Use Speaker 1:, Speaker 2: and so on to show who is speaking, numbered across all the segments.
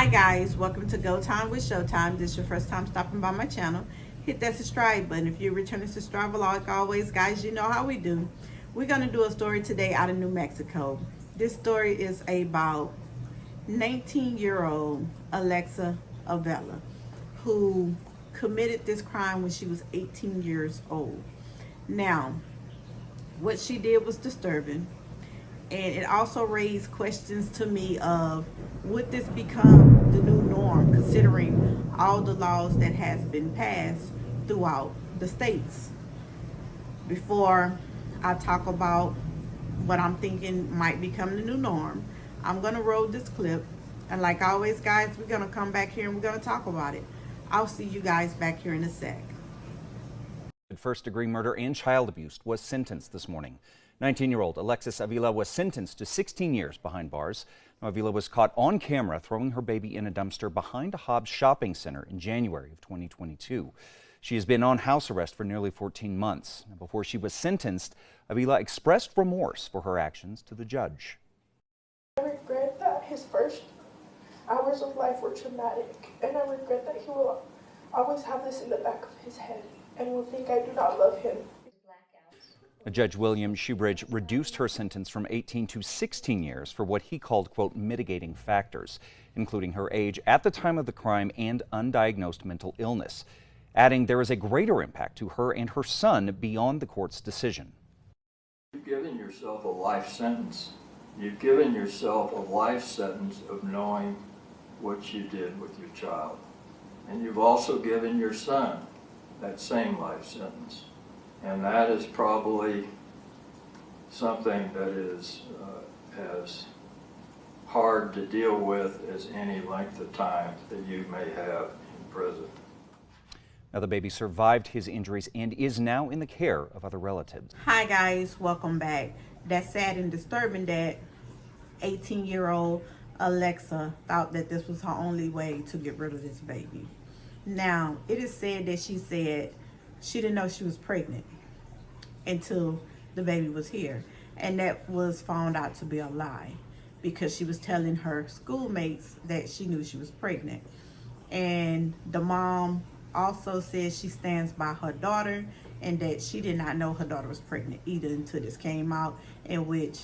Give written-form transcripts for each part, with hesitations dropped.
Speaker 1: Hi guys, welcome to Go Time with Showtime. This is your first time stopping by my channel. Hit that subscribe button. If you're returning subscriber, like always, guys, you know how we do. We're going to do a story today out of New Mexico. This story is about 19-year-old Alexa Avila, who committed this crime when she was 18 years old. Now, what she did was disturbing, and it also raised questions to me of, would this become the new norm considering all the laws that has been passed throughout the states? Before I talk about what I'm thinking might become the new norm, I'm gonna roll this clip, and like always guys, we're gonna come back here and we're gonna talk about it. I'll see you guys back here in a sec.
Speaker 2: First-degree murder and child abuse was sentenced this morning. 19-year-old Alexis Avila was sentenced to 16 years behind bars. Now, Avila was caught on camera throwing her baby in a dumpster behind a Hobbs shopping center in January of 2022. She has been on house arrest for nearly 14 months. Now, before she was sentenced, Avila expressed remorse for her actions to the judge.
Speaker 3: I regret that his first hours of life were traumatic, and I regret that he will always have this in the back of his head and will think I do not love him.
Speaker 2: Judge William Shoebridge reduced her sentence from 18 to 16 years for what he called, quote, mitigating factors, including her age at the time of the crime and undiagnosed mental illness, adding there is a greater impact to her and her son beyond the court's decision.
Speaker 4: You've given yourself a life sentence. You've given yourself a life sentence of knowing what you did with your child. And you've also given your son that same life sentence. And that is probably something that is as hard to deal with as any length of time that you may have in prison.
Speaker 2: Now, the baby survived his injuries and is now in the care of other relatives.
Speaker 1: Hi guys, welcome back. That's sad and disturbing that 18-year-old Alexa thought that this was her only way to get rid of this baby. Now, it is said that she said she didn't know she was pregnant until the baby was here, and that was found out to be a lie because she was telling her schoolmates that she knew she was pregnant. And the mom also says she stands by her daughter and that she did not know her daughter was pregnant either until this came out, in which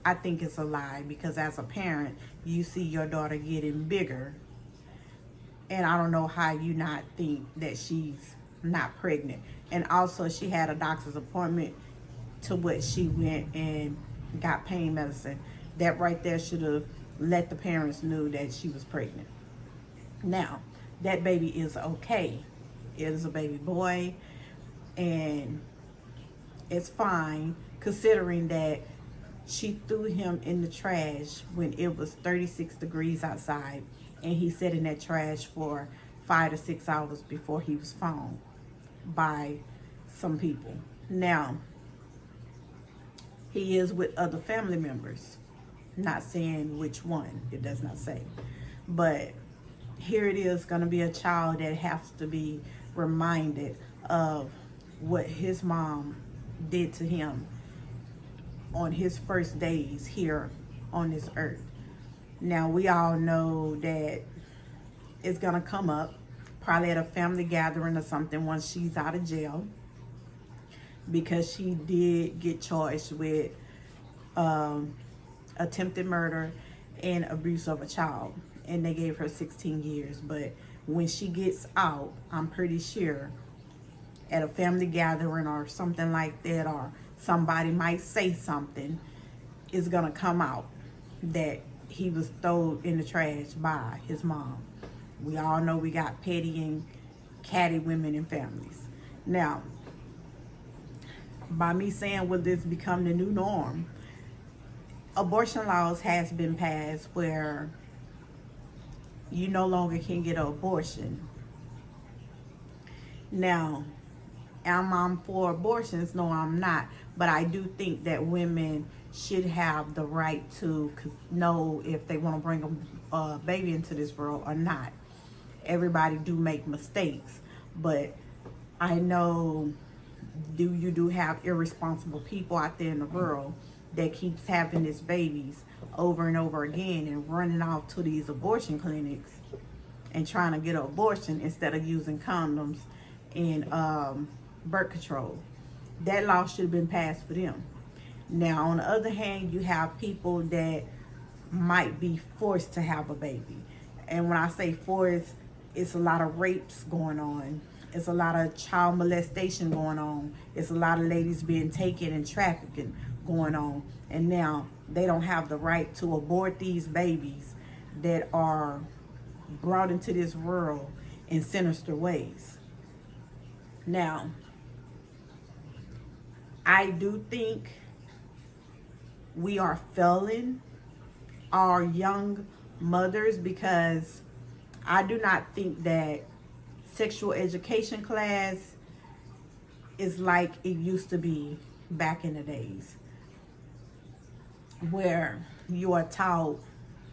Speaker 1: I think it's a lie, because as a parent you see your daughter getting bigger, and I don't know how you not think that she's not pregnant. And also she had a doctor's appointment to which she went and got pain medicine. That right there should have let the parents know that she was pregnant. Now, that baby is okay. It is a baby boy, and it's fine considering that she threw him in the trash when it was 36 degrees outside, and he sat in that trash for 5 to 6 hours before he was found by some people. Now, he is with other family members, not saying which one, it does not say, but here it is going to be a child that has to be reminded of what his mom did to him on his first days here on this earth. Now, we all know that it's going to come up probably at a family gathering or something once she's out of jail, because she did get charged with attempted murder and abuse of a child, and they gave her 16 years. But when she gets out, I'm pretty sure at a family gathering or something like that, or somebody might say something, it's gonna come out that he was thrown in the trash by his mom. We all know we got petty and catty women in families. Now, by me saying, will this become the new norm, abortion laws has been passed where you no longer can get an abortion. Now, am I for abortions? No, I'm not. But I do think that women should have the right to know if they want to bring a baby into this world or not. Everybody do make mistakes, but I know you do have irresponsible people out there in the world that keeps having these babies over and over again and running off to these abortion clinics and trying to get an abortion instead of using condoms and birth control. That law should have been passed for them. Now, on the other hand, you have people that might be forced to have a baby. And when I say forced, it's a lot of rapes going on. It's a lot of child molestation going on. It's a lot of ladies being taken and trafficking going on. And now they don't have the right to abort these babies that are brought into this world in sinister ways. Now, I do think we are failing our young mothers, because I do not think that sexual education class is like it used to be back in the days, where you are taught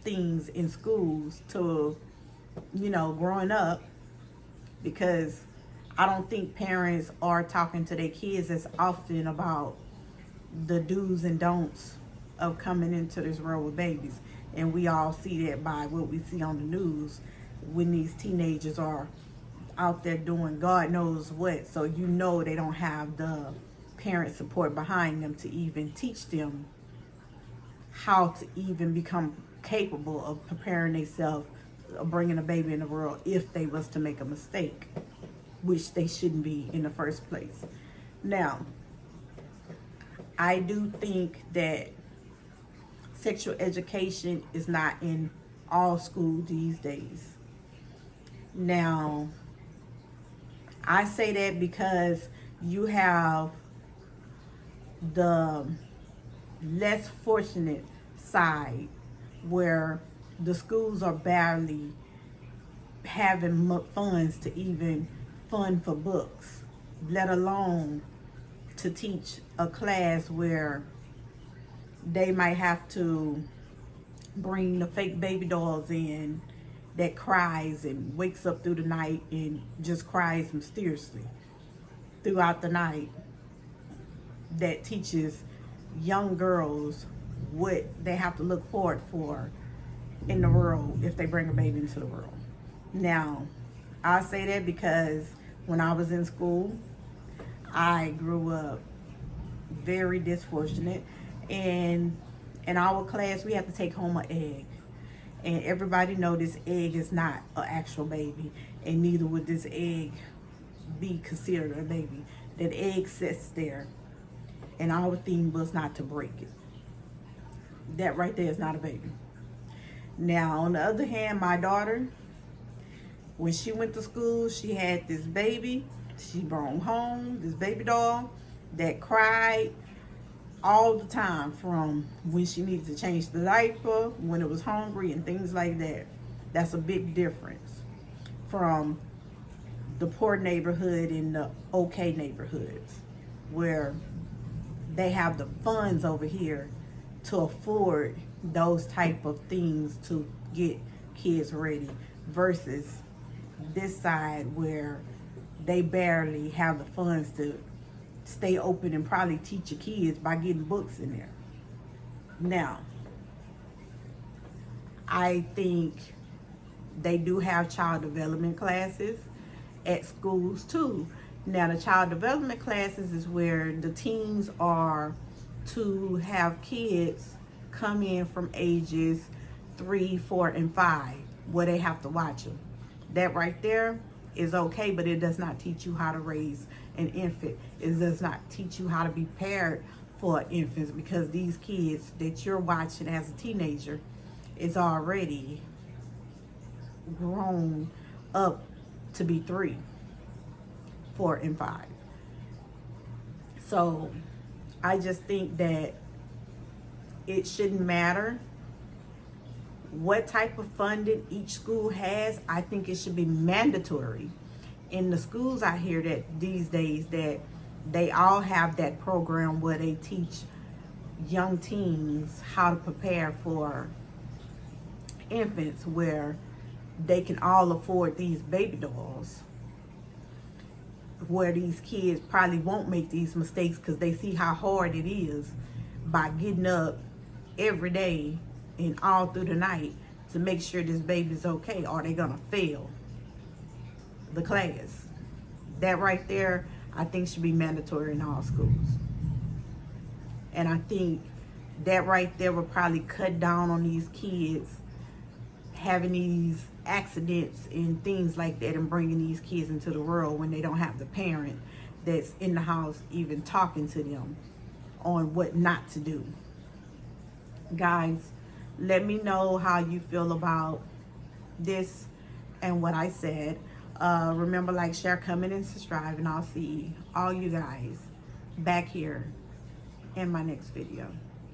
Speaker 1: things in schools to, growing up, because I don't think parents are talking to their kids as often about the do's and don'ts of coming into this world with babies. And we all see that by what we see on the news when these teenagers are out there doing God knows what. So they don't have the parent support behind them to even teach them how to even become capable of preparing themselves, of bringing a baby in the world if they was to make a mistake, which they shouldn't be in the first place. Now, I do think that sexual education is not in all schools these days. Now, I say that because you have the less fortunate side where the schools are barely having funds to even fund for books, let alone to teach a class where they might have to bring the fake baby dolls in that cries and wakes up through the night and just cries mysteriously throughout the night, that teaches young girls what they have to look forward for in the world if they bring a baby into the world. Now, I say that because when I was in school, I grew up very dysfortunate, and in our class we have to take home an egg, and everybody know this egg is not an actual baby, and neither would this egg be considered a baby. That egg sits there, and our theme was not to break it. That right there is not a baby. Now, on the other hand, my daughter, when she went to school, she had this baby. She brought home this baby doll that cried all the time, from when she needed to change the diaper, when it was hungry, and things like that. That's a big difference from the poor neighborhood and the okay neighborhoods, where they have the funds over here to afford those type of things to get kids ready, versus this side where they barely have the funds to stay open and probably teach your kids by getting books in there. Now, I think they do have child development classes at schools too. Now, the child development classes is where the teens are to have kids come in from ages 3, 4, and 5, where they have to watch them. That right there is okay, but it does not teach you how to raise an infant. It does not teach you how to be prepared for infants, because these kids that you're watching as a teenager is already grown up to be 3, 4, and 5. So I just think that it shouldn't matter what type of funding each school has. I think it should be mandatory in the schools out here that these days, that they all have that program where they teach young teens how to prepare for infants, where they can all afford these baby dolls, where these kids probably won't make these mistakes because they see how hard it is by getting up every day and all through the night to make sure this baby's okay, or they're gonna fail the class. That right there, I think should be mandatory in all schools. And I think that right there will probably cut down on these kids having these accidents and things like that, and bringing these kids into the world when they don't have the parent that's in the house even talking to them on what not to do. Guys, let me know how you feel about this and what I said. Remember, like, share, comment, and subscribe, and I'll see all you guys back here in my next video.